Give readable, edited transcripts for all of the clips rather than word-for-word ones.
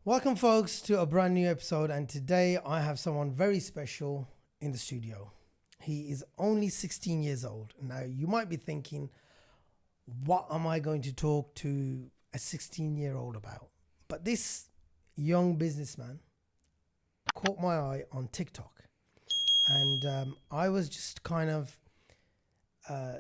Welcome, folks, to a brand new episode. And today I have someone very special in the studio. He is only 16 years old. Now, you might be thinking, what am I going to talk to a 16-year-old about? But this young businessman caught my eye on TikTok. And I was just kind of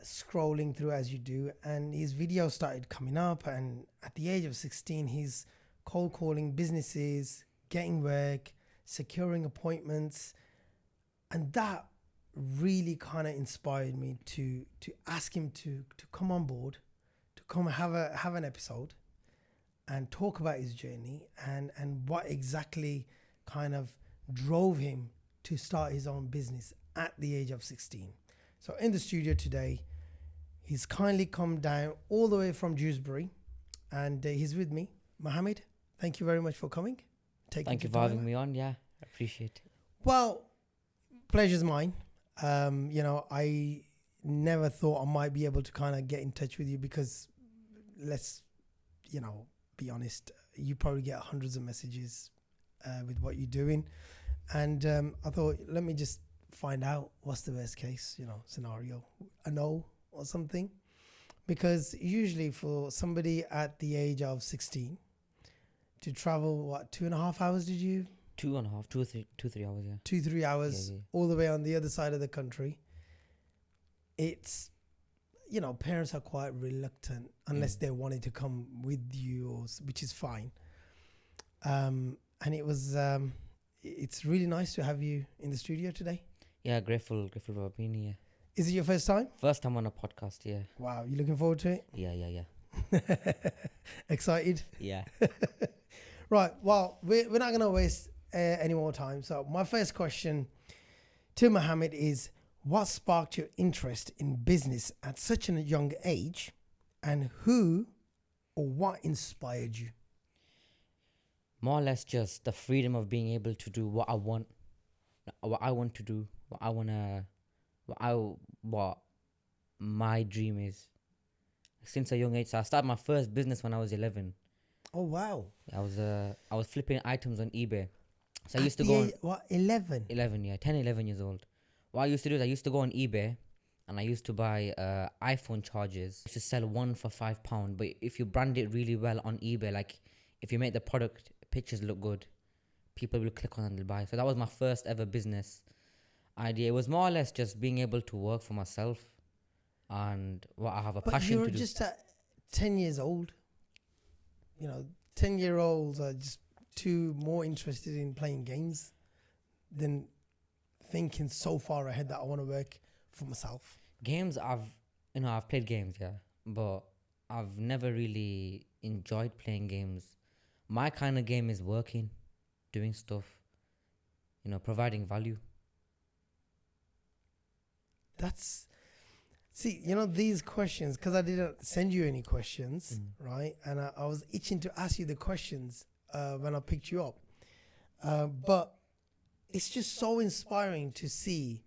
scrolling through as you do. And his video started coming up. And at the age of 16, he's cold calling businesses, getting work, securing appointments. And that really kind of inspired me to ask him to come on board, to come have an episode and talk about his journey and what exactly kind of drove him to start his own business at the age of 16. So in the studio today, he's kindly come down all the way from Dewsbury, and he's with me. Mohammed, thank you very much for coming. Thank you for having me on. Yeah, I appreciate it. Well, pleasure's mine. I never thought I might be able to kind of get in touch with you because let's, be honest, you probably get hundreds of messages with what you're doing. And I thought, let me just find out what's the worst case, scenario, a no or something. Because usually for somebody at the age of 16 to travel, 2.5 hours did you? 2.5, 3 hours, yeah. 2-3 hours, yeah. all the way on the other side of the country. It's, parents are quite reluctant unless they wanted to come with you, which is fine. And it was, it's really nice to have you in the studio today. Yeah, grateful for being here. Is it your first time? First time on a podcast, yeah. Wow, you looking forward to it? Yeah. Excited? Yeah. Right, well, we're not going to waste any more time. So my first question to Mohammed is, what sparked your interest in business at such a young age, and who or what inspired you? More or less just the freedom of being able to do what I want to do, what my dream is. Since a young age, so I started my first business when I was 11. Oh, wow. I was flipping items on eBay. So I At used to the go age, 11? 11, yeah, 10, 11 years old. What I used to do is I used to go on eBay and I used to buy iPhone chargers. I used to sell one for £5. But if you brand it really well on eBay, like if you make the product pictures look good, people will click on and they'll buy. So that was my first ever business idea. It was more or less just being able to work for myself and what I have a passion to do. But you're just at 10 years old. 10-year-olds are just too more interested in playing games than thinking so far ahead that I want to work for myself. Games, I've played games, yeah, but I've never really enjoyed playing games. My kind of game is working, doing stuff, providing value. These questions, because I didn't send you any questions, right? And I was itching to ask you the questions when I picked you up. But it's just so inspiring to see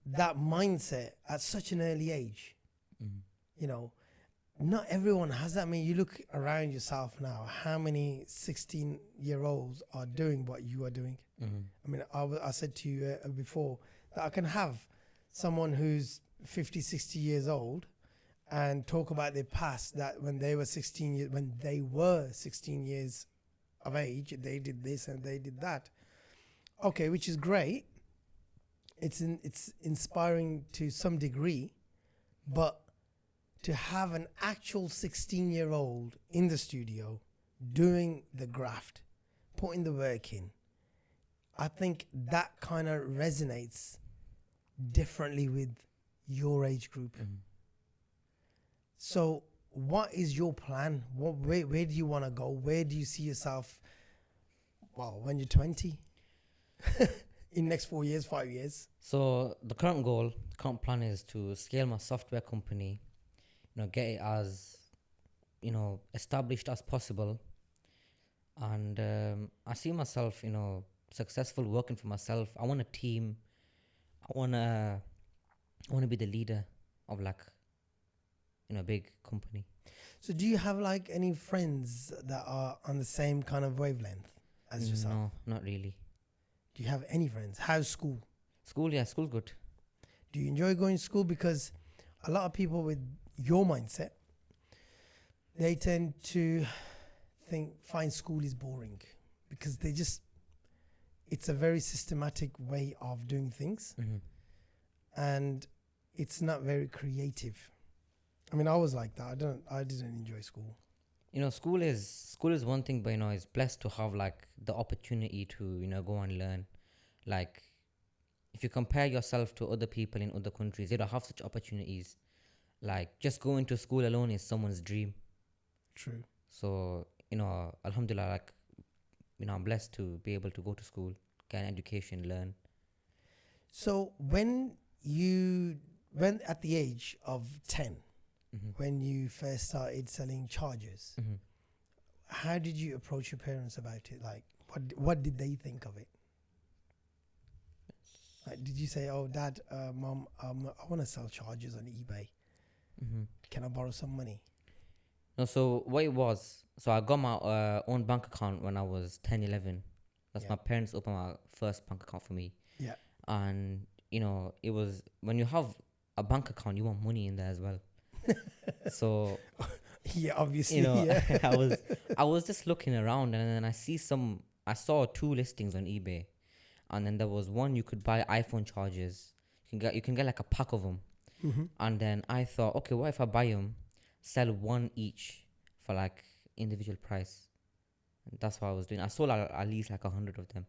that mindset at such an early age. Not everyone has that. I mean, you look around yourself now, how many 16-year-olds are doing what you are doing? I mean, I said to you before that I can have someone who's 50, 60 years old and talk about their past, that when they were 16 years of age, they did this and they did that. Okay, which is great. It's inspiring to some degree, but to have an actual 16-year-old in the studio doing the graft, putting the work in, I think that kind of resonates differently with your age group. So what is your plan? Where do you want to go? Where do you see yourself, when you're 20? In next 4 years, 5 years? So the current plan is to scale my software company, get it as, established as possible. And I see myself, successful working for myself. I want a team. I want to be the leader of big company. So do you have like any friends that are on the same kind of wavelength as yourself? No, not really. Do you have any friends? How's school? School's good. Do you enjoy going to school? Because a lot of people with your mindset, they tend to find school is boring because it's a very systematic way of doing things, and it's not very creative. I mean, I was like that. I didn't enjoy school. School is one thing, but it's blessed to have like the opportunity to go and learn. Like, if you compare yourself to other people in other countries, they don't have such opportunities. Like, just going to school alone is someone's dream. True. So alhamdulillah, like, I'm blessed to be able to go to school, get an education, learn. So when at the age of 10, when you first started selling chargers, how did you approach your parents about it? Like, what did they think of it? Like, did you say, "Oh, Dad, Mom, I want to sell chargers on eBay. Can I borrow some money?" No, so what it was, so I got my own bank account when I was 10, 11. That's my parents opened my first bank account for me. Yeah. And, it was, when you have a bank account, you want money in there as well. So, yeah, obviously, I was just looking around, and then I saw 2 listings on eBay. And then there was one you could buy iPhone chargers. You can get like a pack of them. And then I thought, okay, what if I buy them, sell one each for like individual price? And that's what I was doing. I sold at least like 100 of them.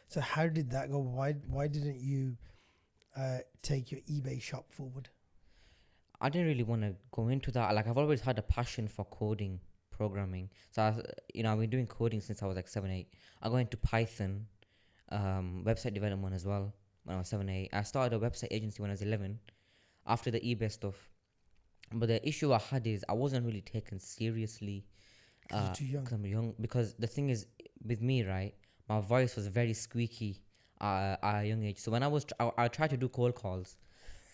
So how did that go? Why didn't you take your eBay shop forward? I didn't really want to go into that. Like, I've always had a passion for coding, programming. So I've been doing coding since I was like 7, 8. I got into Python, website development as well when I was 7, 8. I started a website agency when I was 11 after the eBay stuff. But the issue I had is I wasn't really taken seriously. You're too young. 'Cause I'm young. Because the thing is, with me, right, my voice was very squeaky at a young age. So when I tried to do cold calls,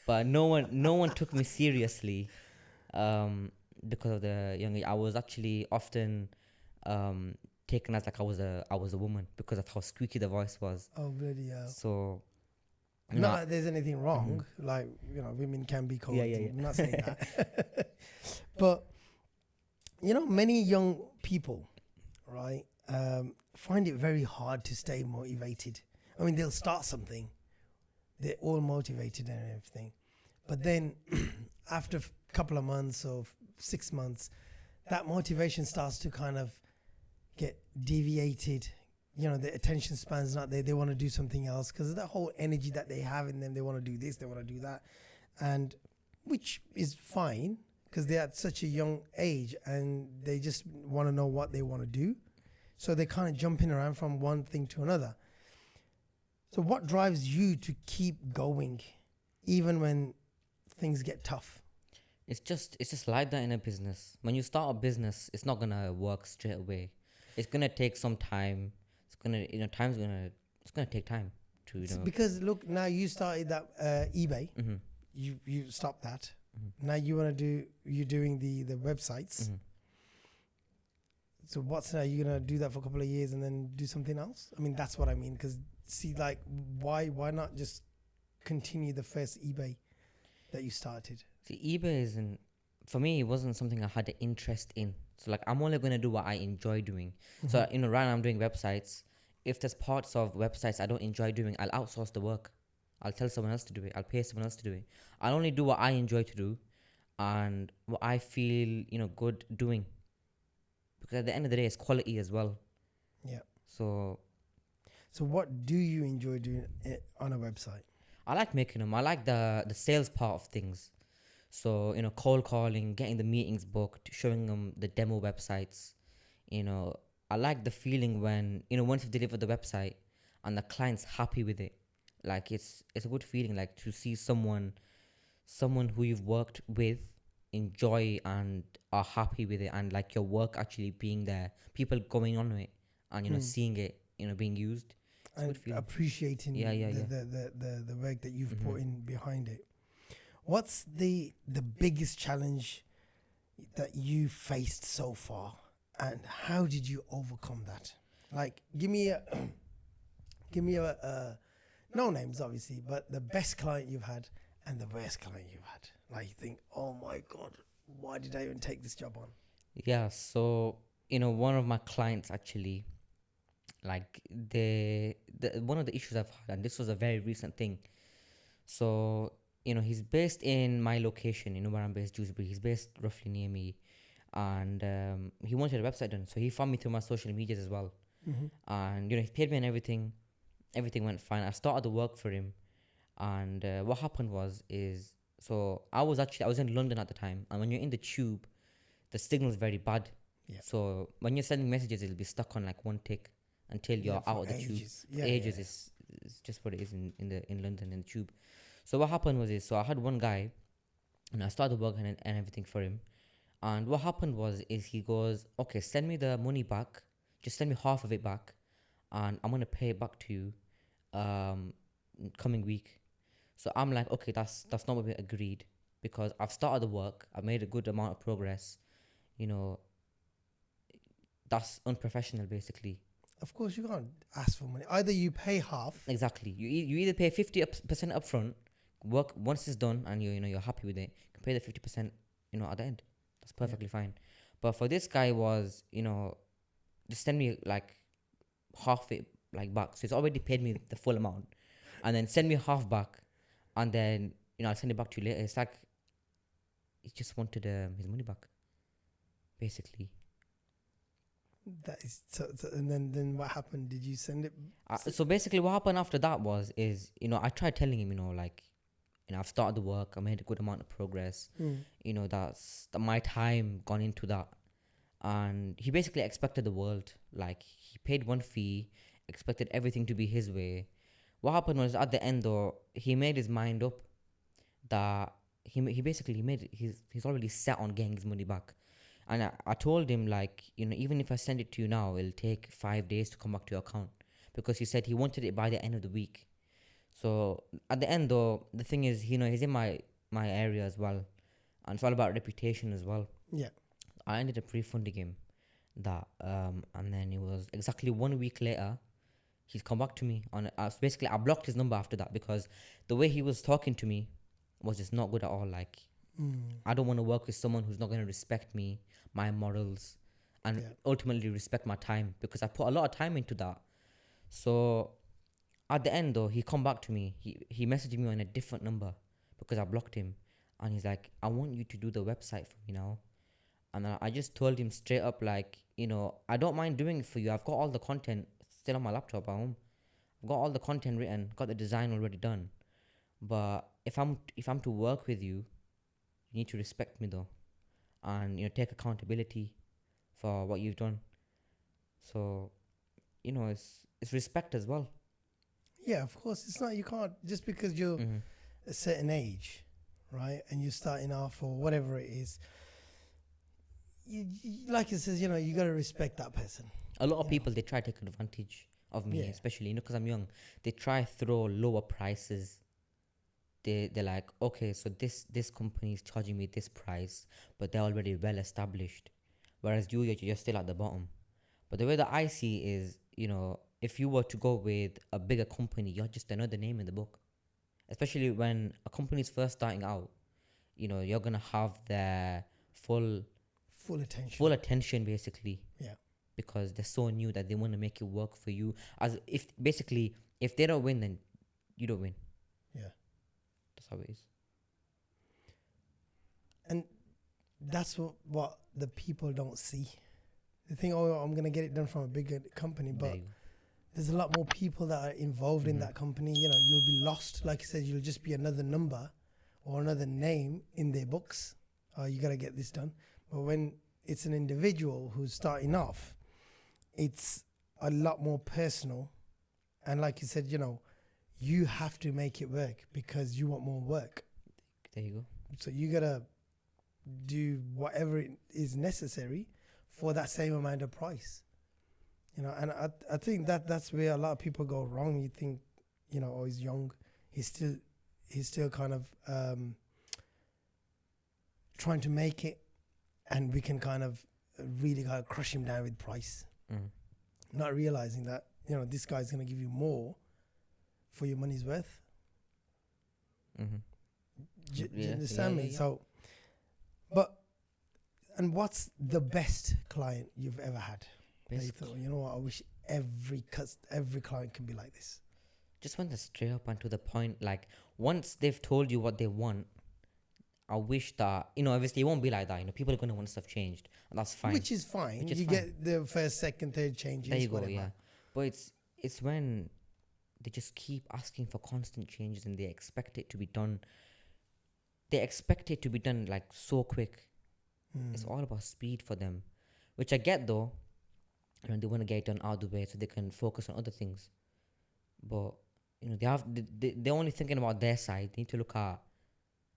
but no one took me seriously, because of the young age. I was actually often taken as like I was a woman because of how squeaky the voice was. Oh, bloody hell. So, not that there's anything wrong. Like, women can be cold. Yeah. I'm not saying that. But, many young people, right, find it very hard to stay motivated. I mean, they'll start something. They're all motivated and everything. But then after a couple of months or 6 months, that motivation starts to kind of get deviated. The attention span's not there. They want to do something else because of that whole energy that they have in them. They want to do this, they want to do that. And which is fine because they're at such a young age and they just want to know what they want to do. So they're kind of jumping around from one thing to another. So what drives you to keep going even when things get tough? It's just like that in a business. When you start a business, it's not gonna work straight away. It's gonna take some time. It's gonna it's gonna take time to Because look, now you started that eBay. You stopped that. Now you're doing the websites. So what's now? You're gonna do that for a couple of years and then do something else? I mean, that's what I mean. Because see, like, why not just continue the first eBay that you started? See, eBay isn't, for me, it wasn't something I had an interest in. So like, I'm only gonna do what I enjoy doing. So right now I'm doing websites. If there's parts of websites I don't enjoy doing, I'll outsource the work. I'll tell someone else to do it. I'll pay someone else to do it. I'll only do what I enjoy to do and what I feel good doing. Because at the end of the day, it's quality as well. Yeah. So what do you enjoy doing on a website? I like making them. I like the sales part of things. So, cold calling, getting the meetings booked, showing them the demo websites. I like the feeling when, once you've delivered the website and the client's happy with it. Like, it's a good feeling, like, to see someone who you've worked with enjoy and are happy with it, and like your work actually being there, people going on it and seeing it being used, and appreciating the the work that you've put in behind it. What's the biggest challenge that you faced so far, and how did you overcome that? Like, give me a no names obviously, but the best client you've had and the worst client you've had. Like, you think, oh my god, why did I even take this job on? Yeah, so one of my clients actually, like the one of the issues I've had, and this was a very recent thing. So he's based in my location, where I'm based, Dewsbury. He's based roughly near me, and he wanted a website done. So he found me through my social medias as well, and he paid me and everything. Everything went fine. I started the work for him, and what happened is so I was in London at the time, and when you're in the tube, the signal is very bad. Yeah. So when you're sending messages, it'll be stuck on like one tick until you're out of the tube. Yeah, Ages is just what it is in London in the tube. So what happened so I had one guy, and I started working and everything for him. And what happened is he goes, okay, send me the money back. Just send me half of it back, and I'm gonna pay it back to you, coming week. So I'm like, okay, that's not what we agreed, because I've started the work. I've made a good amount of progress. That's unprofessional, basically. Of course, you can't ask for money. Either you pay half. Exactly. You either pay 50% upfront, work once it's done, and you're happy with it. You can pay the 50%, at the end. That's perfectly fine. But for this guy was, just send me like half it like back. So he's already paid me the full amount, and then send me half back, and then I'll send it back to you later. It's like he just wanted his money back, basically. That is so and then what happened? Did you send it? So basically, what happened after that is I tried telling him, I've started the work. I made a good amount of progress. That's my time gone into that, and he basically expected the world. Like, he paid one fee, expected everything to be his way. What happened was, at the end though, he made his mind up that he basically he's already set on getting his money back. And I told him, like, even if I send it to you now, it'll take 5 days to come back to your account, because he said he wanted it by the end of the week. So at the end though, the thing is, he's in my area as well, and it's all about reputation as well. Yeah. I ended up refunding him that, and then it was exactly 1 week later, he's come back to me on. So basically, I blocked his number after that, because the way he was talking to me was just not good at all. Like, I don't want to work with someone who's not going to respect me, my morals, and ultimately respect my time, because I put a lot of time into that. So at the end though, he come back to me. He messaged me on a different number, because I blocked him, and he's like, I want you to do the website for me now. And I just told him straight up, like, I don't mind doing it for you. I've got all the content still on my laptop at home. I've got all the content written, got the design already done. But if I'm to work with you, you need to respect me though, and take accountability for what you've done. So it's respect as well. Yeah, of course. It's not, you can't, just because you're a certain age, right, and you're starting off or whatever it is, like it says, you got to respect that person. A lot of people, they try to take advantage of me, especially because I'm young. They try throw lower prices. They're like, okay, so this company is charging me this price, but they're already well established, whereas you're still at the bottom. But the way that I see is, if you were to go with a bigger company, you're just another name in the book. Especially when a company is first starting out, you're gonna have their full attention, basically. Yeah. Because they're so new that they want to make it work for you. As if basically, if they don't win, then you don't win. Yeah. That's how it is. And that's what the people don't see. They think, oh, I'm going to get it done from a bigger company, but there's a lot more people that are involved in that company. You'll be lost. Like I said, you'll just be another number or another name in their books. Oh, you got to get this done. But when it's an individual who's starting off, it's a lot more personal. And like you said, you have to make it work because you want more work. There you go. So you got to do whatever it is necessary for that same amount of price. And I think that's where a lot of people go wrong. You think, oh, he's young. He's still kind of trying to make it, and we can kind of really kind of crush him down with price, not realizing that, you know, this guy's going to give you more for your money's worth. Do you understand me? So, but, and what's the best client you've ever had? That you thought, you know what, I wish every client can be like this. Just when they're straight up and to the point, like once they've told you what they want, I wish that, you know, obviously it won't be like that. You know, people are going to want stuff changed, and that's fine. Which is fine. You get the first, second, third changes. There you go, whatever. yeah. But it's when they just keep asking for constant changes and they expect it to be done. They expect it to be done like so quick. It's all about speed for them, which I get though. And they want to get it done out of the way so they can focus on other things. But you know, they're only thinking about their side. They need to look at,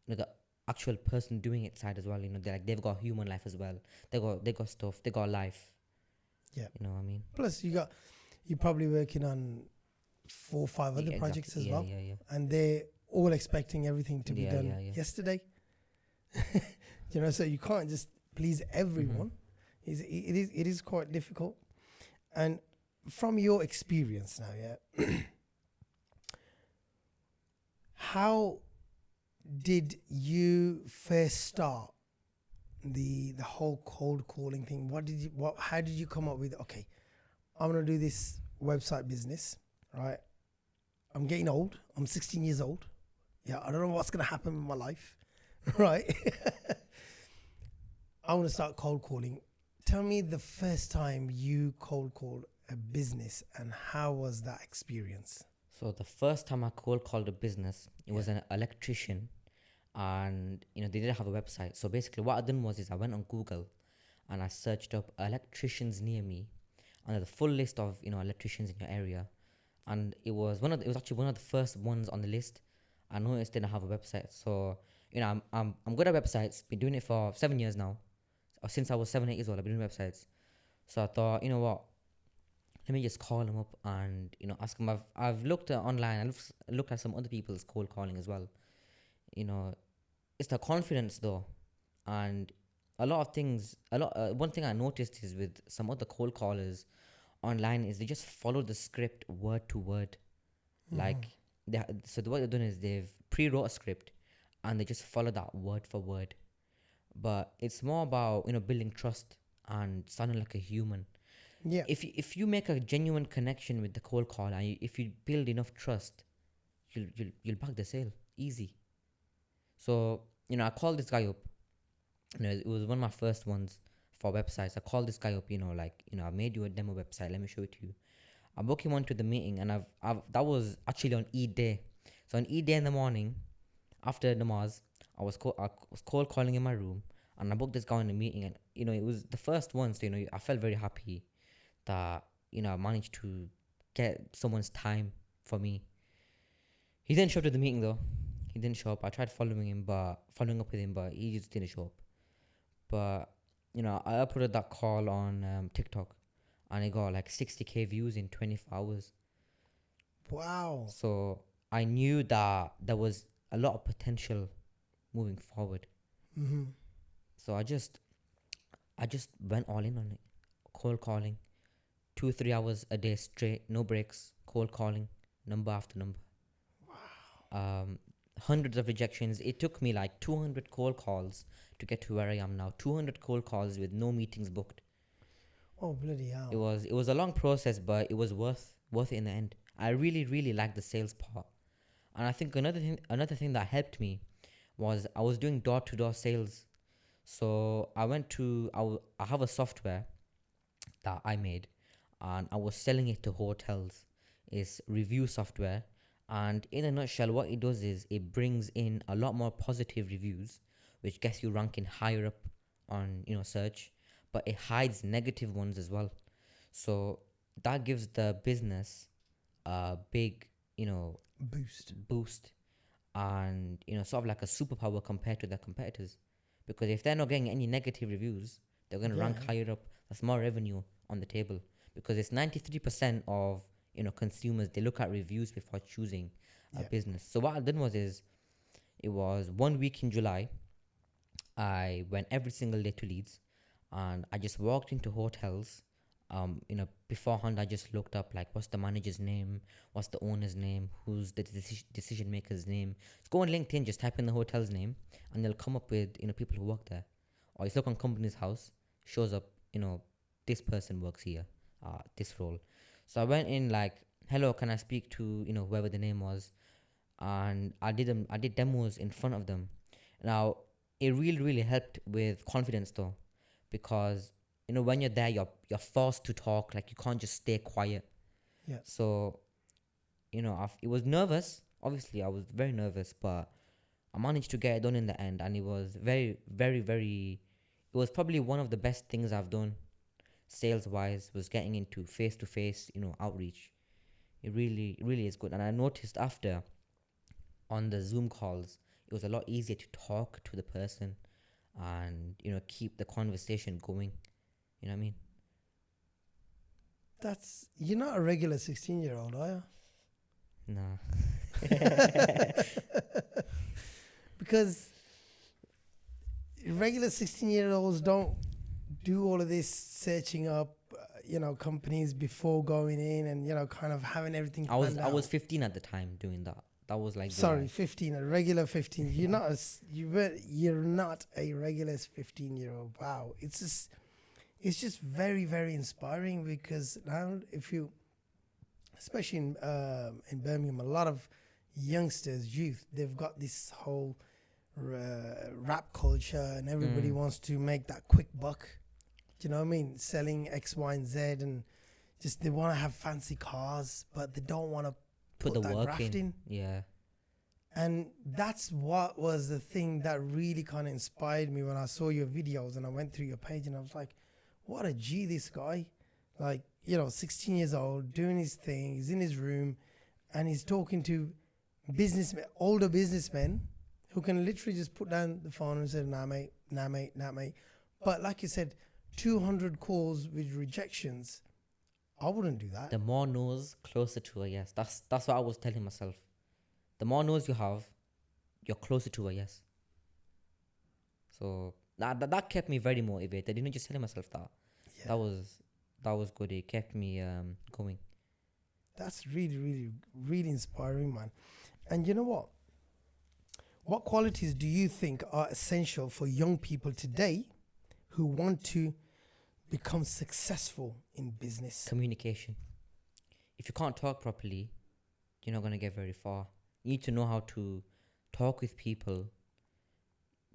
you know, the actual person doing it side as well. You know, they've got human life as well. They got stuff. They got life. Yeah, you know what I mean. Plus, you're probably working on 4 or 5 other projects as well, and they're all expecting everything to be done yesterday. You know, so you can't just please everyone. It is quite difficult. And from your experience now, how did you first start the whole cold calling thing? How did you come up with, okay, I'm gonna do this website business, right? I'm getting old. I'm 16 years old. Yeah, I don't know what's gonna happen in my life, right? I want to start cold calling. Tell me the first time you cold called a business and how was that experience? So the first time I cold called a business, it was an electrician, and you know, they didn't have a website. So basically what I done was I went on Google and I searched up electricians near me, and there's a full list of, you know, electricians in your area, and it was actually one of the first ones on the list. I noticed they didn't have a website. So you know, I'm good at websites. Been doing it for 7 years now. Since I was 7, 8 years old, I've been doing websites. So I thought, you know what, let me just call them up and, you know, ask them. I've looked at online. I've looked at some other people's cold calling as well. You know, it's the confidence though, and a lot of things. One thing I noticed is with some other cold callers online is they just follow the script word to word. Like what they're doing is they've pre-wrote a script and they just follow that word for word. But it's more about, you know, building trust and sounding like a human. Yeah. If you make a genuine connection with the cold call and if you build enough trust, you'll bag the sale easy. So you know, I called this guy up. You know, it was one of my first ones for websites. I called this guy up. You know, like, you know, I made you a demo website. Let me show it to you. I booked him onto the meeting, and that was actually on Eid day. So on Eid day in the morning, after namaz, I was cold calling in my room, and I booked this guy in a meeting, and you know, it was the first one. So you know, I felt very happy that, you know, I managed to get someone's time for me. He didn't show up to the meeting though. He didn't show up. I tried following up with him, but he just didn't show up. But you know, I uploaded that call on TikTok, and it got like 60k views in 24 hours. Wow! So I knew that there was a lot of potential moving forward. So I just went all in on it. Cold calling, 2-3 hours a day straight, no breaks. Cold calling, number after number. Wow. Hundreds of rejections. It took me like 200 cold calls to get to where I am now. 200 cold calls with no meetings booked. Oh, bloody hell! It was a long process, but it was worth it in the end. I really liked the sales part, and I think another thing that helped me was I was doing door-to-door sales. So I have a software that I made, and I was selling it to hotels. It's review software, and in a nutshell, what it does is it brings in a lot more positive reviews, which gets you ranking higher up on, you know, search, but it hides negative ones as well. So that gives the business a big, you know, boost, and you know, sort of like a superpower compared to their competitors. Because if they're not getting any negative reviews, they're going to rank higher up. That's more revenue on the table, because it's 93% of, you know, consumers, they look at reviews before choosing a business. So what I did was it was 1 week in July. I went every single day to Leeds, and I just walked into hotels. Beforehand, I just looked up like what's the manager's name, what's the owner's name, who's the decision maker's name. Just go on LinkedIn, just type in the hotel's name, and they'll come up with people who work there. Or you look on company's house, shows up this person works here, this role. So I went in like, hello, can I speak to whoever the name was, and I did demos in front of them. Now it really helped with confidence though, because when you're there, you're forced to talk. Like you can't just stay quiet. Yeah. So it was nervous. Obviously, I was very nervous, but I managed to get it done in the end, and it was very, very, very. It was probably one of the best things I've done, sales wise. Was getting into face to face, outreach. It really is good, and I noticed after on the Zoom calls, it was a lot easier to talk to the person, and keep the conversation going. You know what I mean? You're not a regular 16-year-old, are you? Nah. Because regular 16-year-olds don't do all of this searching up, companies before going in and, kind of having everything planned I was 15 at the time doing that. That was like 15, a regular 15. You're not a regular 15-year-old. Wow. It's just very, very inspiring, because now especially in Birmingham, a lot of youngsters, youth, they've got this whole rap culture, and everybody wants to make that quick buck. Do you know what I mean? Selling X, Y, and Z, and just they want to have fancy cars, but they don't want to put the that work graft in. Yeah. And that's what was the thing that really kind of inspired me when I saw your videos and I went through your page, and I was like, what a G, this guy. Like, 16 years old, doing his thing. He's in his room and he's talking to older businessmen who can literally just put down the phone and say, nah, mate. But like you said, 200 calls with rejections. I wouldn't do that. The more no's, closer to a yes. That's what I was telling myself. The more no's you have, you're closer to a yes. So that kept me very motivated. Just telling myself that. Yeah. That was good. It kept me going. That's really, really, really inspiring, man. And you know what? What qualities do you think are essential for young people today who want to become successful in business? Communication. If you can't talk properly, you're not going to get very far. You need to know how to talk with people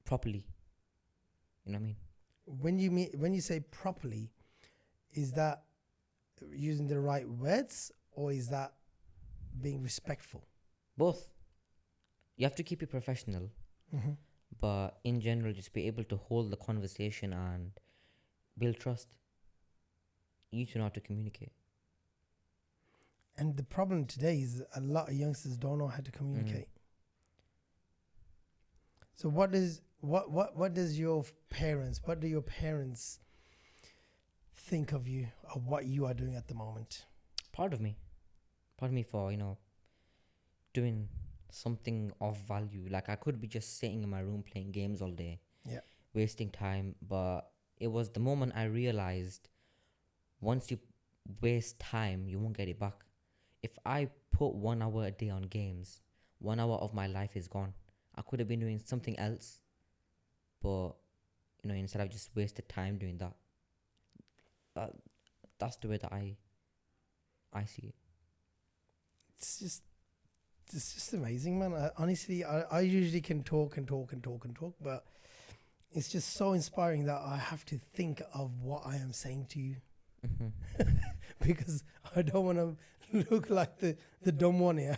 properly. You know what I mean? When you say properly, is that using the right words, or is that being respectful? Both. You have to keep it professional, but in general, just be able to hold the conversation and build trust. You need to know how to communicate. And the problem today is a lot of youngsters don't know how to communicate. So what do your parents think of you, of what you are doing at the moment? Proud of me for doing something of value. Like, I could be just sitting in my room playing games all day, wasting time, but it was the moment I realized once you waste time, you won't get it back. If I put 1 hour a day on games, 1 hour of my life is gone. I could have been doing something else, but instead I've just wasted time doing that. That's the way that I see it. It's just amazing, man. I usually can talk, but it's just so inspiring that I have to think of what I am saying to you. Because I don't want to look like the dumb one here.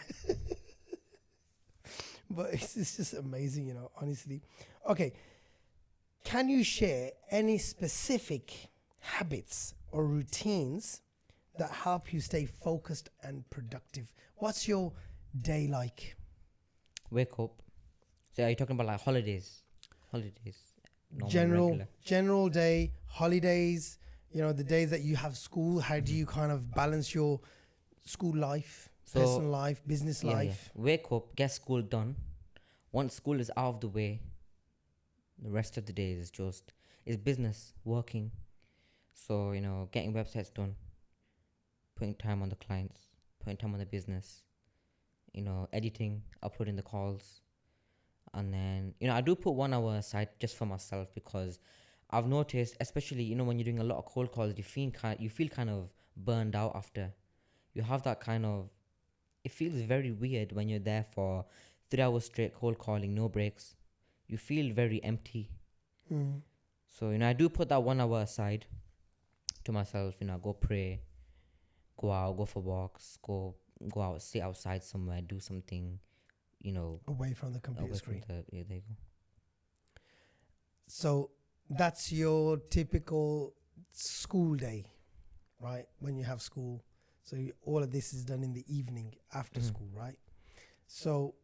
But it's just amazing, honestly. Okay. Can you share any specific habits or routines that help you stay focused and productive? What's your day like? Wake up. So are you talking about like holidays? General day, holidays, the days that you have school. How do you kind of balance your school life, personal life, business life? Wake up, get school done. Once school is out of the way, The rest of the day is business, working. So, getting websites done, putting time on the clients, putting time on the business, editing, uploading the calls. And then, I do put 1 hour aside just for myself because I've noticed, especially, when you're doing a lot of cold calls, you feel kind of burned out after. You have that kind of, it feels very weird when you're there for 3 hours straight cold calling, no breaks. You feel very empty. Mm. So, I do put that 1 hour aside to myself, go pray, go out, go for walks, go out, sit outside somewhere, do something, Away from the computer away from screen. yeah, there you go. So that's your typical school day, right? When you have school. So all of this is done in the evening after school, right? So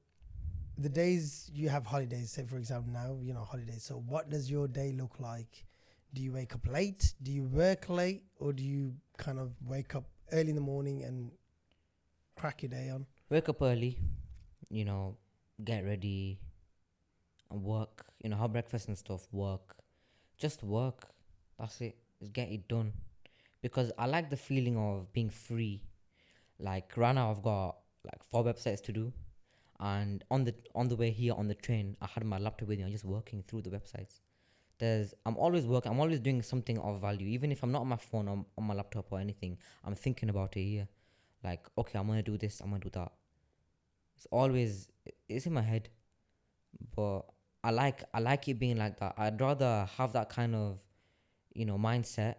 the days you have holidays, say for example now, holidays. So what does your day look like? Do you wake up late? Do you work late? Or do you kind of wake up early in the morning and crack your day on? Wake up early, get ready and work, have breakfast and stuff, work. Just work. That's it. Just get it done. Because I like the feeling of being free. Like right now I've got like 4 websites to do. And on the way here on the train, I had my laptop with me. I'm just working through the websites. I'm always working. I'm always doing something of value. Even if I'm not on my phone or on my laptop or anything, I'm thinking about it here. Like, okay, I'm gonna do this. I'm gonna do that. It's in my head, but I like it being like that. I'd rather have that kind of, mindset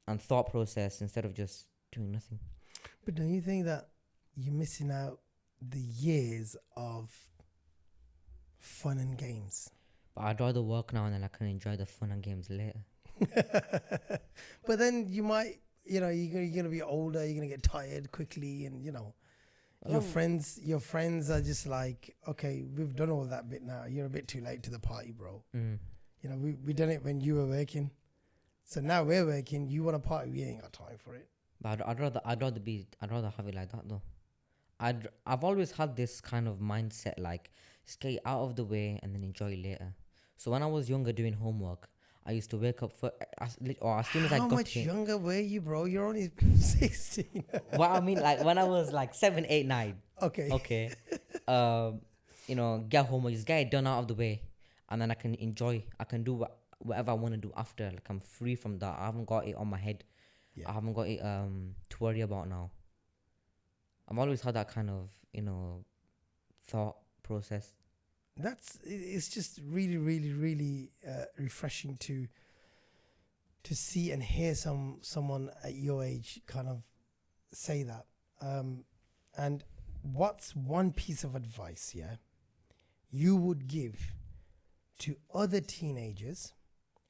and thought process instead of just doing nothing. But don't you think that you're missing out the years of fun and games? But I'd rather work now and then I can enjoy the fun and games later. But then you might, you're gonna be older. You're gonna get tired quickly, and your friends are just like, okay, we've done all that bit now. You're a bit too late to the party, bro. We done it when you were working, so now we're working. You want to party? We ain't got time for it. But I'd rather have it like that though. I've always had this kind of mindset, like just get it out of the way and then enjoy it later. So when I was younger doing homework, I used to wake up as soon as I How got much it. younger were you, bro? You're only 16. Well, I mean, like when I was like 7, 8, 9. Okay. Okay. Get home, just get it done out of the way, and then I can enjoy. I can do whatever I want to do after. Like I'm free from that. I haven't got it on my head. Yeah. I haven't got it to worry about now. I've always had that kind of thought process. It's just really, really, really refreshing to see and hear someone at your age kind of say that. And what's one piece of advice, you would give to other teenagers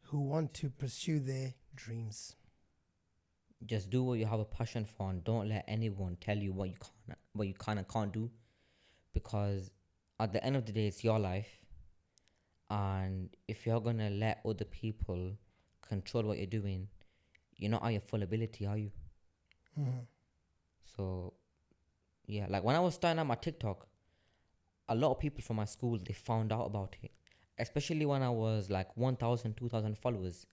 who want to pursue their dreams? Just do what you have a passion for, and don't let anyone tell you what you can and can't do, because at the end of the day, it's your life, and if you're gonna let other people control what you're doing, you're not at your full ability, are you? Mm-hmm. So, yeah, like when I was starting out my TikTok, a lot of people from my school, they found out about it, especially when I was like 1,000, 2,000 followers.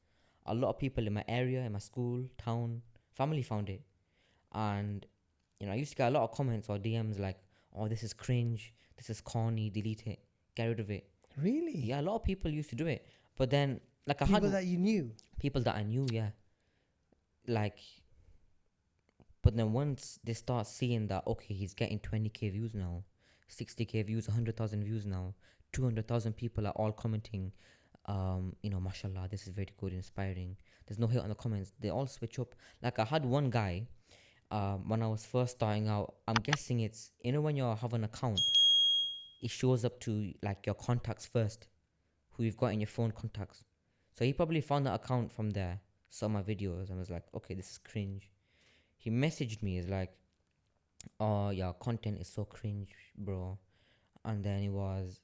A lot of people in my area, in my school, town, family found it. And, I used to get a lot of comments or DMs like, oh, this is cringe, this is corny, delete it, get rid of it. Really? Yeah, a lot of people used to do it. But then, like I had... People that you knew? People that I knew, yeah. Like, but then once they start seeing that, okay, he's getting 20k views now, 60k views, 100,000 views now, 200,000 people are all commenting, mashallah, this is very good, inspiring. There's no hate on the comments. They all switch up. Like I had one guy, when I was first starting out, I'm guessing it's, when you have an account, it shows up to like your contacts first, who you've got in your phone contacts. So he probably found that account from there, saw my videos, and was like, okay, this is cringe. He messaged me, is like, oh, your content is so cringe, bro. And then it was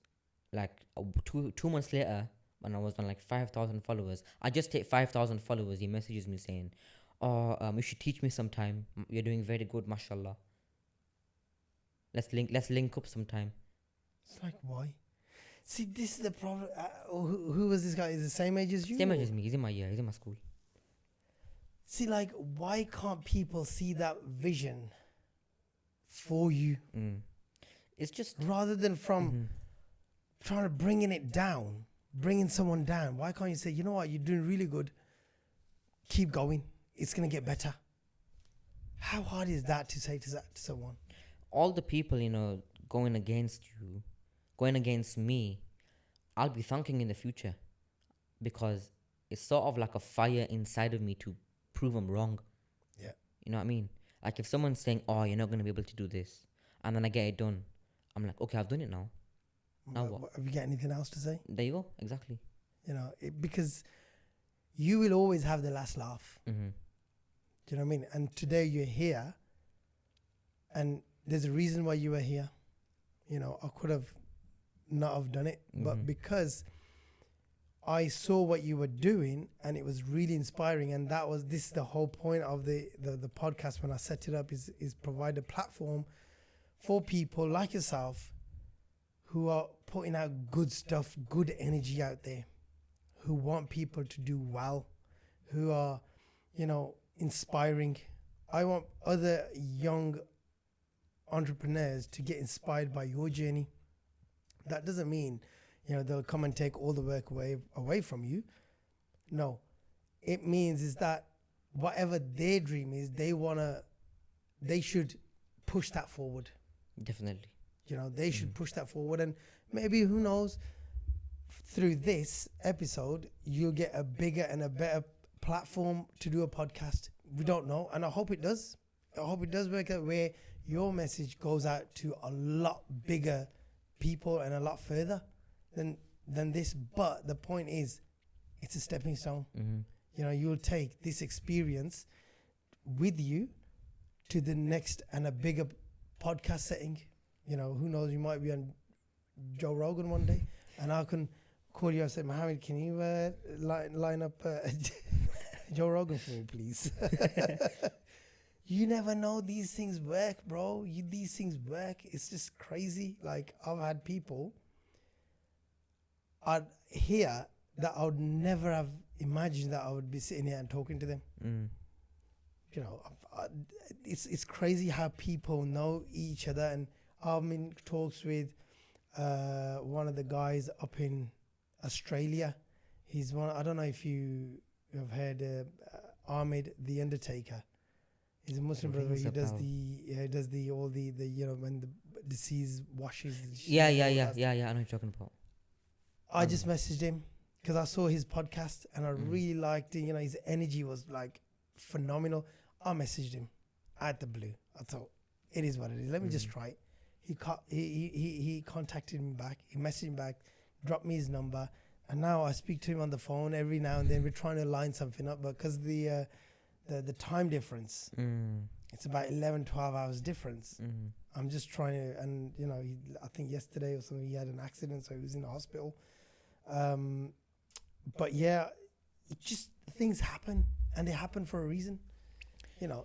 like 2 months later, when I was on like 5,000 followers, I just hit 5,000 followers. He messages me saying, oh, you should teach me sometime. You're doing very good, mashallah. Let's link up sometime. It's like, why? See, this is the problem. Who was this guy? Is the same age as you? Same or- age as me. He's in my year. He's in my school. See, like, why can't people see that vision for you It's just rather than from trying to bringing someone down? Why can't you say, you know what, you're doing really good. Keep going. It's gonna get better. How hard is that to say to someone? all the people, going against you, going against me, I'll be thanking in the future because it's sort of like a fire inside of me to prove them wrong. Yeah. You know what I mean? Like if someone's saying, "Oh, you're not going to be able to do this," and then I get it done, I'm like, "Okay, I've done it now." Now what? Have you got anything else to say? There you go. Exactly. Because you will always have the last laugh. Mm-hmm. Do you know what I mean? And today you're here, and there's a reason why you were here. I could have not have done it, but because I saw what you were doing and it was really inspiring, and this is the whole point of the podcast when I set it up is provide a platform for people like yourself who are putting out good stuff, good energy out there, who want people to do well, who are, inspiring. I want other young entrepreneurs to get inspired by your journey. That doesn't mean, they'll come and take all the work away from you. No, it means is that whatever their dream is, they should push that forward. Definitely. They should push that forward, and maybe, who knows, through this episode, you'll get a bigger and a better platform to do a podcast. We don't know, and I hope it does. I hope it does work out where your message goes out to a lot bigger people and a lot further than this. But the point is, it's a stepping stone. You'll take this experience with you to the next and a bigger podcast setting. Who knows, you might be on Joe Rogan one day, and I can call you and say, Mohammed, can you line up Joe Rogan for me, please? You never know, these things work, bro. These things work. It's just crazy. Like, I've had people here that I would never have imagined that I would be sitting here and talking to them. It's crazy how people know each other. And I'm in talks with one of the guys up in Australia. He's one. I don't know if you have heard Ahmed the Undertaker. He's a Muslim brother. He does all the when the deceased washes. Yeah. I know what you're talking about. I just messaged him because I saw his podcast and I really liked it. His energy was like phenomenal. I messaged him out the blue. I thought, it is what it is. Let me just try it. He contacted me back. He messaged me back, dropped me his number, and now I speak to him on the phone every now and then. We're trying to line something up, but because the time difference, it's about 11, 12 hours difference. I'm just trying to, and I think yesterday or something he had an accident, so he was in the hospital. But yeah, it just, things happen, and they happen for a reason.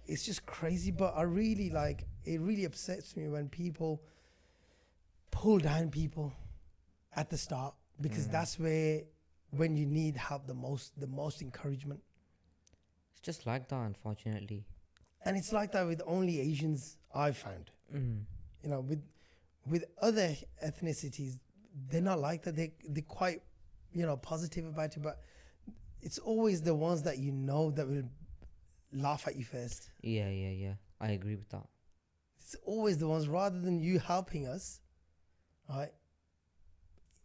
It's just crazy. But I really it really upsets me when people pull down people at the start, because that's when you need help the most encouragement. It's just like that, unfortunately. And it's like that with only Asians, I've found. With other ethnicities, they're not like that. They're quite, positive about it. But it's always the ones that that will laugh at you first. Yeah. I agree with that. It's always the ones, rather than you helping us, right?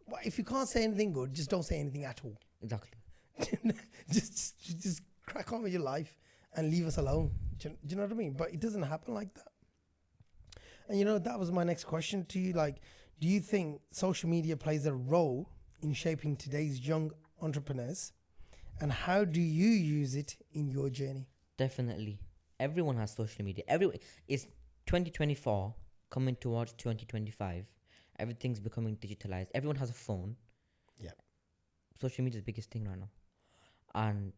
Well, if you can't say anything good, just don't say anything at all. Exactly. just crack on with your life and leave us alone. Do you know what I mean? But it doesn't happen like that. And that was my next question to you. Do you think social media plays a role in shaping today's young entrepreneurs? And how do you use it in your journey? Definitely. Everyone has social media. It's 2024 coming towards 2025. Everything's becoming digitalized. Everyone has a phone. Yeah. Social media is the biggest thing right now. And,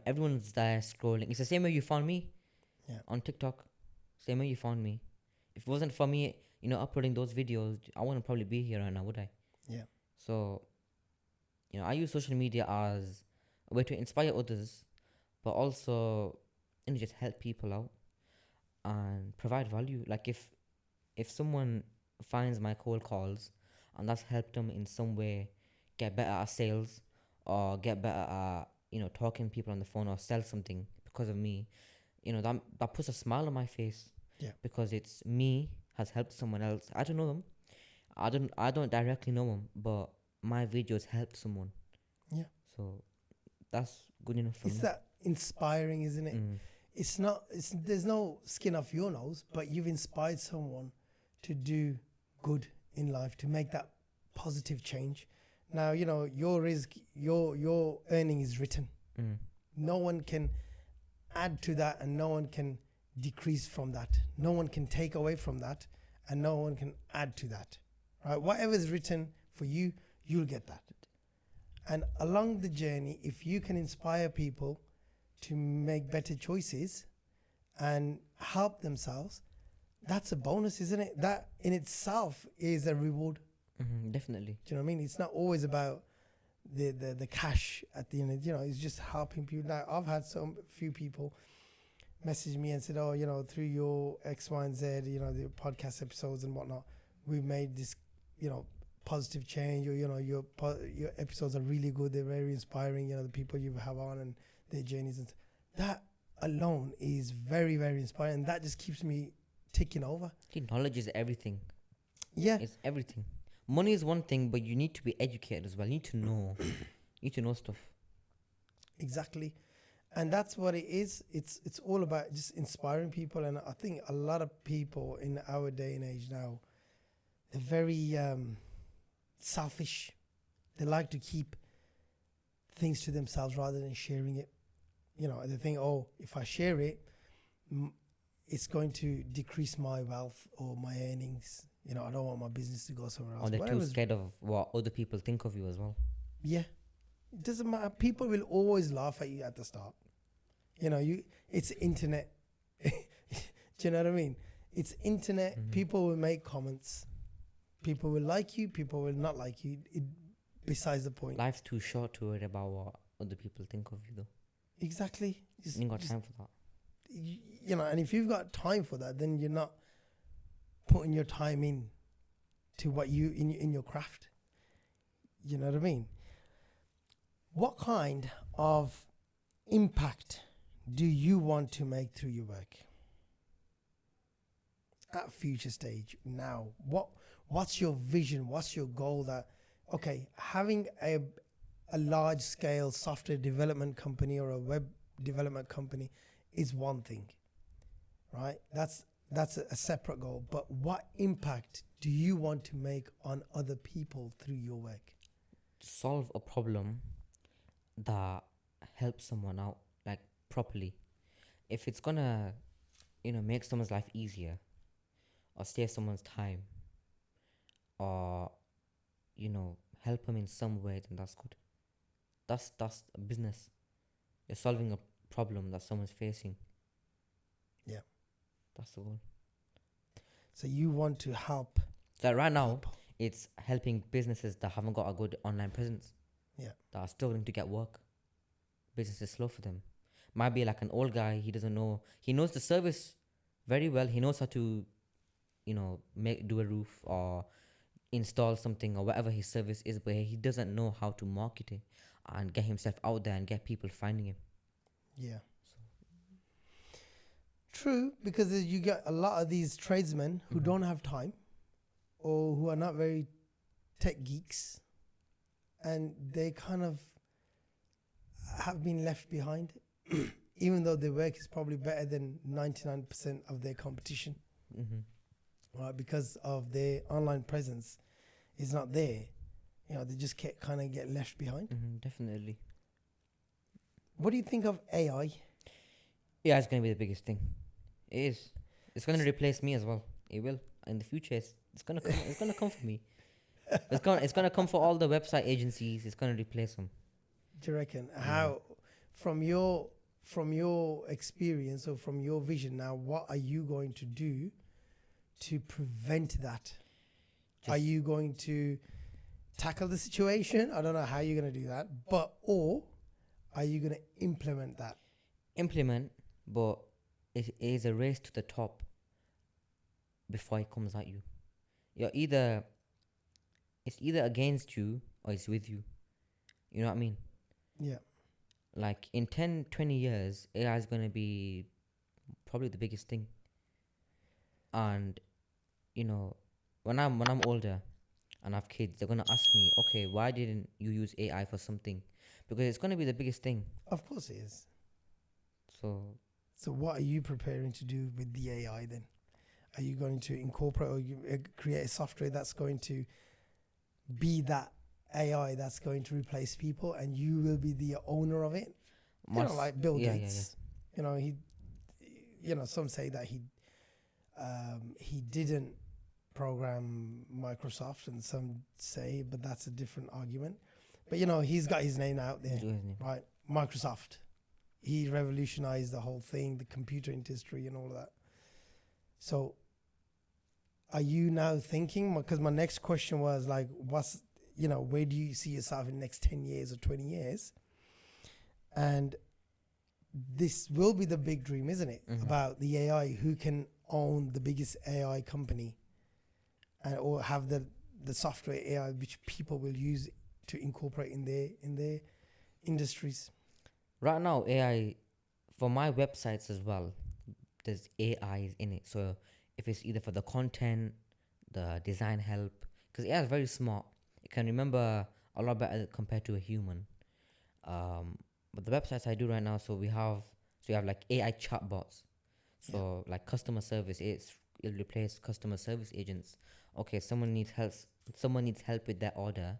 everyone's there scrolling. It's the same way you found me on TikTok. Same way you found me. If it wasn't for me, uploading those videos, I wouldn't probably be here right now, would I? Yeah. So, I use social media as a way to inspire others, but also, just help people out and provide value. Like if someone finds my cold calls and that's helped them in some way get better at sales or get better at talking to people on the phone or sell something because of me, that puts a smile on my face. Yeah. Because it's me has helped someone else. I don't know them. I don't directly know them, but my videos helped someone. Yeah. So that's good enough for It's me. that inspiring, isn't it? Mm. It's not. There's no skin off your nose, but you've inspired someone to do good in life, to make that positive change. Now your earning is written. Mm. No one can add to that, and no one can decrease from that. No one can take away from that, and no one can add to that. Right? Whatever is written for you, you'll get that. And along the journey, if you can inspire people to make better choices and help themselves, that's a bonus, isn't it? That in itself is a reward. Definitely. Do you know what I mean? It's not always about the cash at the end. It's just helping people. Now, I've had few people message me and said, "Oh, through your X, Y, and Z, the podcast episodes and whatnot, we've made this, positive change. Or your episodes are really good. They're very inspiring. The people you have on and their journeys, and that alone is very, very inspiring. And that just keeps me ticking over. Knowledge is everything. Yeah, It's everything. Money is one thing, but you need to be educated as well. You need to know. You need to know stuff. exactly. And that's what it is. It's all about just inspiring people. And I think a lot of people in our day and age now, they're very selfish. They like to keep things to themselves rather than sharing it. They think, oh, if I share it, it's going to decrease my wealth or my earnings. I don't want my business to go somewhere else. Or they're too scared of what other people think of you as well. Yeah. It doesn't matter. People will always laugh at you at the start. It's internet. Do you know what I mean? It's internet. Mhm. People will make comments. People will like you. People will not like you. Besides the point. Life's too short to worry about what other people think of you, though. Exactly. You ain't got time for that. And if you've got time for that, then you're not putting your time in to what you in your craft. You know what I mean? What kind of impact do you want to make through your work at future stage? Now, what's your vision? What's your goal? That having a large scale software development company or a web development company is one thing, right? That's a separate goal. But what impact do you want to make on other people through your work? Solve a problem that helps someone out, like, properly. If it's gonna, make someone's life easier, or save someone's time, or, help them in some way, then that's good. That's a business. You're solving a problem that someone's facing. Yeah. That's the goal. So you want to help So right now, people. it's helping businesses that haven't got a good online presence. Yeah. That are struggling to get work. Business is slow for them. Might be like an old guy. He doesn't know. He knows the service very well. He knows how to, do a roof or install something or whatever his service is, but he doesn't know how to market it and get himself out there and get people finding him. Yeah. True, because you get a lot of these tradesmen who don't have time or who are not very tech geeks, and they kind of have been left behind, even though their work is probably better than 99% of their competition, right? Because of their online presence is not there. They just kind of get left behind. Definitely. What do you think of AI? Yeah, it's going to be the biggest thing. It is. It's going to replace me as well. It will. In the future, it's going to come. It's going to come for me. It's going to come for all the website agencies. It's going to replace them. Do you reckon? How, from your experience or from your vision now, what are you going to do to prevent that? Are you going to tackle the situation. I don't know how you're going to do that, or are you going to implement that? Implement, but it is a race to the top before it comes at you. It's either against you or it's with you. You know what I mean? Yeah. Like in 10, 20 years, AI is going to be probably the biggest thing. And, when I'm older and I have kids, they're going to ask me, okay, why didn't you use AI for something? Because it's going to be the biggest thing. Of course it is. So what are you preparing to do with the AI then? Are you going to incorporate or create a software that's going to be that AI that's going to replace people, and you will be the owner of it? Like Bill Gates. He, some say that he didn't program Microsoft, and some say, but that's a different argument. But he's got his name out there, right? Microsoft. He revolutionized the whole thing, the computer industry and all of that. So are you now thinking, because my next question was like, where do you see yourself in the next 10 years or 20 years? And this will be the big dream, isn't it? Mm-hmm. About the AI, who can own the biggest AI company, or have the software AI which people will use to incorporate in their industries. Right now, AI, for my websites as well, there's AI in it. So if it's either for the content, the design help, because AI is very smart. It can remember a lot better compared to a human. But the websites I do right now, so you have like AI chatbots. So like customer service, it'll replace customer service agents. Okay, someone needs help with their order.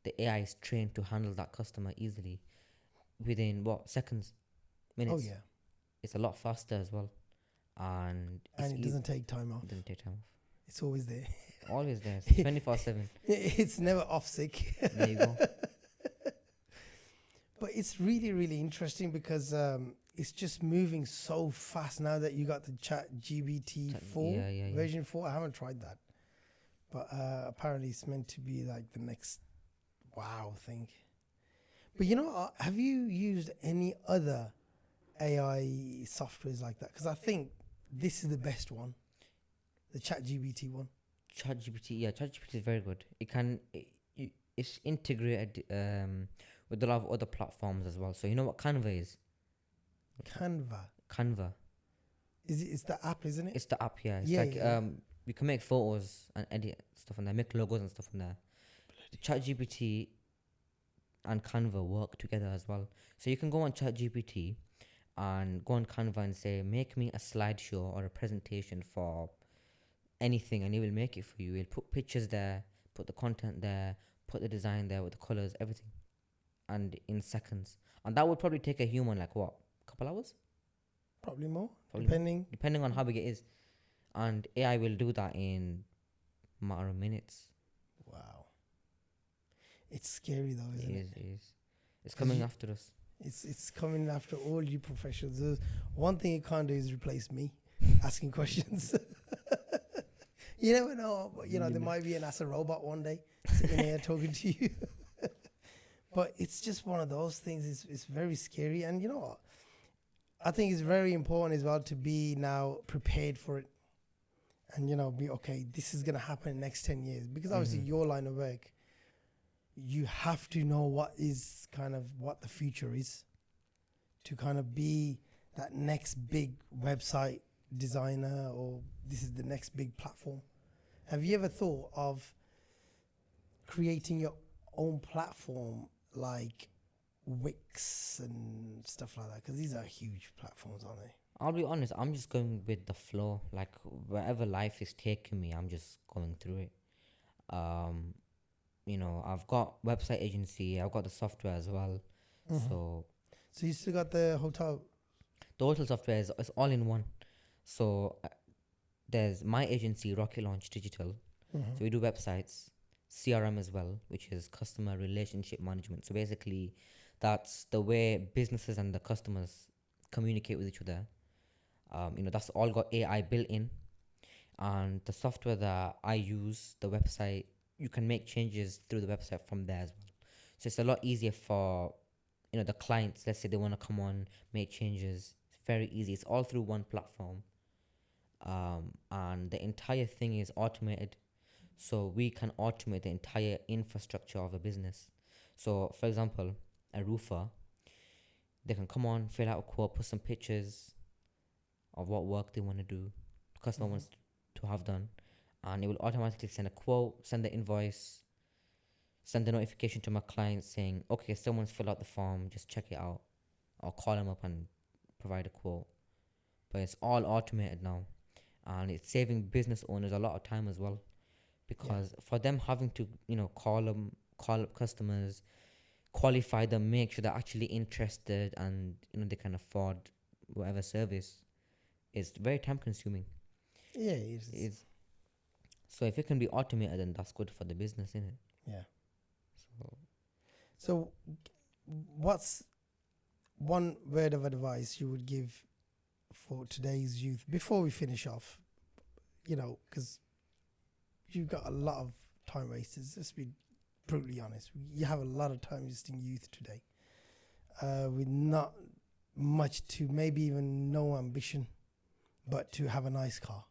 The AI is trained to handle that customer easily within seconds, minutes. Oh yeah, it's a lot faster as well, and it doesn't take time off. It doesn't take time off. It's always there. Always there. 24/7. It's never off sick. There you go. But it's really, really interesting because it's just moving so fast now that you got the Chat GBT 4 version 4. I haven't tried that, but apparently it's meant to be like the next wow thing. But have you used any other AI softwares like that? Because I think this is the best one, the Chat GBT one. ChatGPT is very good. It's integrated with a lot of other platforms as well. So you know what Canva is? Canva. It's the app, isn't it? It's the app, yeah. You can make photos and edit stuff on there, make logos and stuff on there. ChatGPT and Canva work together as well. So you can go on ChatGPT and go on Canva and say, make me a slideshow or a presentation for anything, and he will make it for you. He'll put pictures there, put the content there, put the design there with the colors, everything, and in seconds. And that would probably take a human a couple hours? Probably more, depending on how big it is. And AI will do that in a matter of minutes. Wow. It's scary though, isn't it? It is. It's coming after us. It's coming after all you professionals. There's one thing it can't do is replace me asking questions. You never know. There might be an NASA robot one day sitting here talking to you. But it's just one of those things. It's very scary. And you know what? I think it's very important as well to be now prepared for it. And, be okay, this is going to happen in the next 10 years. Because obviously your line of work, you have to know what the future is to kind of be that next big website designer, or this is the next big platform. Have you ever thought of creating your own platform like Wix and stuff like that? Because these are huge platforms, aren't they? I'll be honest, I'm just going with the flow. Like wherever life is taking me, I'm just going through it. I've got website agency, I've got the software as well. Mm-hmm. So you still got the hotel? The hotel software is all in one. So there's my agency, Rocket Launch Digital. Mm-hmm. So we do websites, CRM as well, which is customer relationship management. So basically, that's the way businesses and the customers communicate with each other. That's all got AI built in. And the software that I use, the website you can make changes through the website from there as well. So it's a lot easier for the clients. Let's say they want to come on, make changes. It's very easy. It's all through one platform, and the entire thing is automated. So we can automate the entire infrastructure of a business. So, for example, a roofer, they can come on, fill out a quote, put some pictures of what work they want to do, the customer wants to have done, and it will automatically send a quote, send the invoice, send the notification to my client saying, okay, someone's filled out the form, just check it out. I'll call them up and provide a quote. But it's all automated now, and it's saving business owners a lot of time as well, because for them having to call up customers, qualify them, make sure they're actually interested, and they can afford whatever service, is very time consuming. Yeah, it is. So if it can be automated, then that's good for the business, isn't it? Yeah. So what's one word of advice you would give for today's youth before we finish off? Because you've got a lot of time wasters. Let's be brutally honest. You have a lot of time wasting youth today, with not much to maybe even no ambition, but to have a nice car.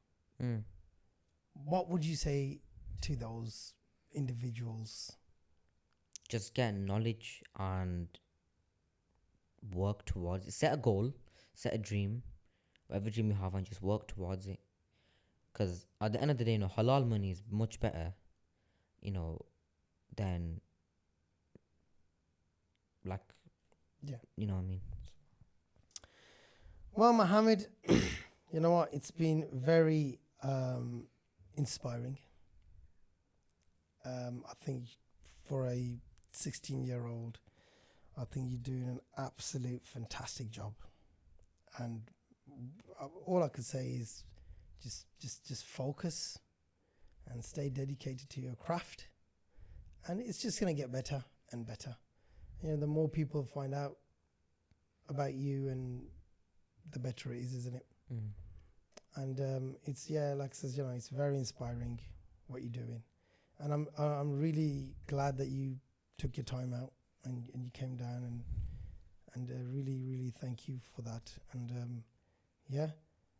What would you say to those individuals? Just get knowledge and work towards it. Set a goal, set a dream, whatever dream you have, and just work towards it. Because at the end of the day, halal money is much better, than you know what I mean. Well, Mohammed, you know what? It's been very inspiring. I think for a 16-year-old, I think you're doing an absolute fantastic job. And all I could say is just focus and stay dedicated to your craft. And it's just going to get better and better. The more people find out about you, and the better it is, isn't it? And it's like I says, it's very inspiring what you're doing, and I'm really glad that you took your time out and you came down, and really thank you for that. And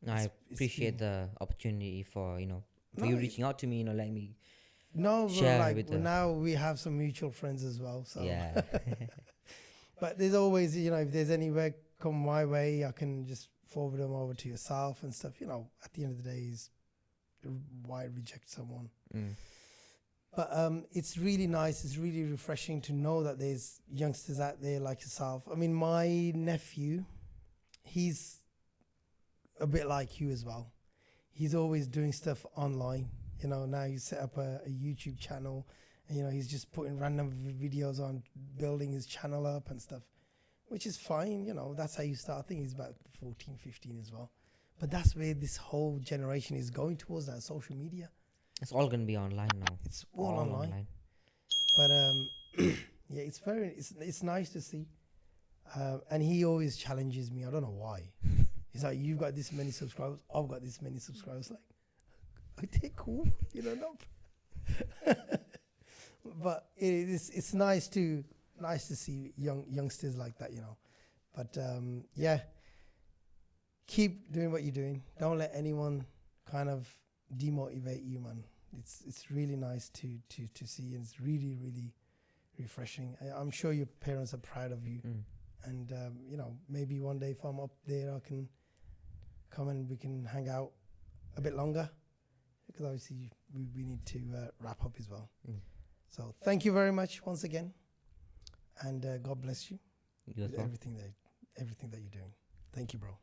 I appreciate the opportunity for you reaching out to me, letting me. No, share now we have some mutual friends as well. So yeah. But there's always, if there's any work come my way, I can just forward them over to yourself and stuff. At the end of the day, is why reject someone. But it's really nice. It's really refreshing to know that there's youngsters out there like yourself. I mean, my nephew, he's a bit like you as well. He's always doing stuff online. Now he's set up a YouTube channel, and he's just putting random videos on, building his channel up and stuff, which is fine. That's how you start. I think he's about 14, 15 as well. But that's where this whole generation is going towards, that social media. It's all going to be online now. It's all online. But it's nice to see. And he always challenges me. I don't know why. He's like, you've got this many subscribers, I've got this many subscribers. Like, okay, cool. No. But it's nice to see youngsters like that. But keep doing what you're doing. Don't let anyone kind of demotivate you, man. It's really nice to see, and it's really, really refreshing. I'm sure your parents are proud of you. And maybe one day if I'm up there, I can come and we can hang out a bit longer, because obviously we need to wrap up as well. So thank you very much once again, and God bless you with everything that you're doing. Thank you, bro.